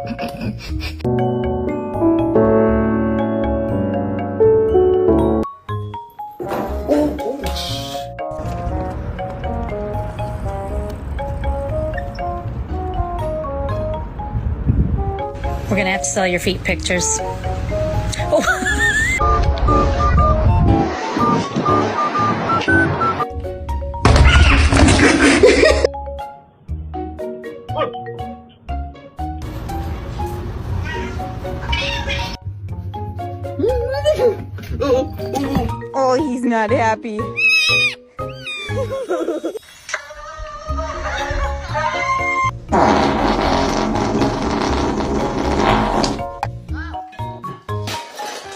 We're gonna have to sell your feet pictures. Oh. Oh, he's not happy.